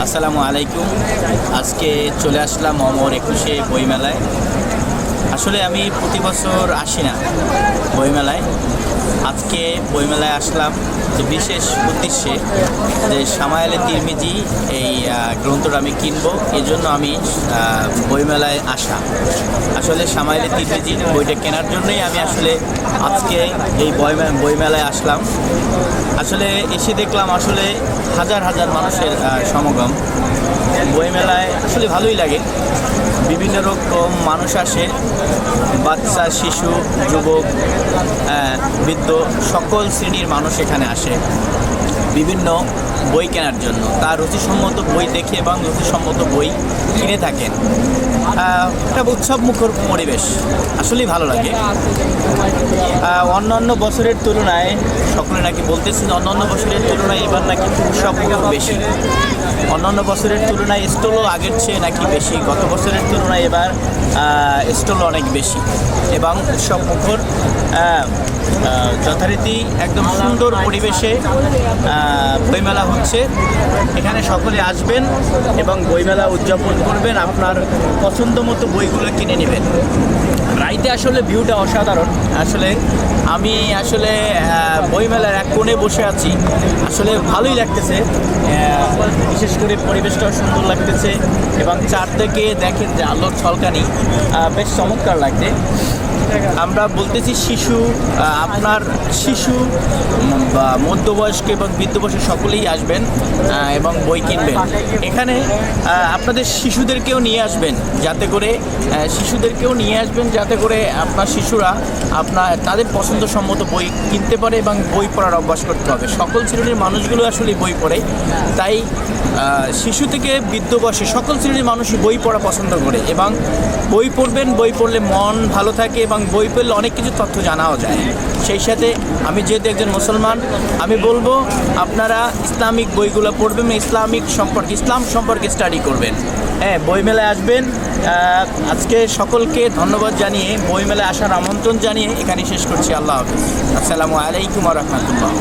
আসসালামু আলাইকুম। আজকে চলে আসলাম অমর 21 বইমেলায়। আসলে আমি প্রতি বছর আসি না বইমেলায়। আজকে বইমেলায় আসলাম যে বিশেষ উদ্দেশ্যে, যে সামায়ালে তিরমিজি এই গ্রন্থটা আমি কিনবো, এই জন্য আমি বইমেলায় আসা। আসলে সামায়ালে তিরমিজি বইটা কেনার জন্যই আমি আসলে আজকে এই বইমেলায় আসলাম। আসলে এসে দেখলাম আসলে হাজার হাজার মানুষের সমাগম। বইমেলায় আসলে ভালোই লাগে, বিভিন্ন রকম মানুষ আসে, বাচ্চা, শিশু, যুবক, বৃদ্ধ, সকল শ্রেণীর মানুষ এখানে আসে বিভিন্ন বই কেনার জন্য। তার রুচিসম্মত বই দেখে এবং রুচিসম্মত বই কিনে থাকেন। একটা উৎসবমুখর পরিবেশ, আসলেই ভালো লাগে। অন্যান্য বছরের তুলনায় সকলে নাকি বলতেছেন অন্যান্য বছরের তুলনায় এবার নাকি উৎসবমুখর বেশি। অন্যান্য বছরের তুলনায় স্টলও আগের চেয়ে নাকি বেশি। গত বছরের তুলনায় এবার স্টলও অনেক বেশি এবং উৎসবমুখর যথারীতি একদম সুন্দর পরিবেশে বইমেলা হচ্ছে। এখানে সকলে আসবেন এবং বইমেলা উদযাপন করবেন, আপনার পছন্দ মতো বইগুলো কিনে নেবেন। রাইতে আসলে ভিউটা অসাধারণ। আসলে আমি বইমেলার এক কোণে বসে আছি, আসলে ভালোই লাগতেছে। বিশেষ করে পরিবেশটাও সুন্দর লাগতেছে এবং চারদিকে দেখেন যে আলোর ঝলকানি, বেশ চমৎকার লাগছে। আমরা বলতেছি আপনার শিশু বা মধ্যবয়স্ক এবং বৃদ্ধ বয়সে সকলেই আসবেন এবং বই কিনবেন। এখানে আপনাদের শিশুদেরকেও নিয়ে আসবেন, যাতে করে আপনার শিশুরা তাদের পছন্দসম্মত বই কিনতে পারে এবং বই পড়ার অভ্যাস করতে হবে। সকল শ্রেণীর মানুষগুলো আসলে বই পড়ে, তাই শিশু থেকে বৃদ্ধ বয়সে সকল শ্রেণীর মানুষই বই পড়া পছন্দ করে এবং বই পড়বেন। বই পড়লে মন ভালো থাকে এবং বই পড়লে অনেক কিছু তথ্য জানাও যায়। সেই সাথে আমি যেহেতু একজন মুসলমান, আমি বলবো আপনারা ইসলামিক বইগুলো পড়বেন, ইসলাম সম্পর্কে স্টাডি করবেন। বইমেলায় আসবেন। আজকে সকলকে ধন্যবাদ জানিয়ে, বইমেলায় আসার আমন্ত্রণ জানিয়ে এখানে শেষ করছি। আল্লাহ হাফেজ। আসসালামু আলাইকুম ওয়া রাহমাতুল্লাহ।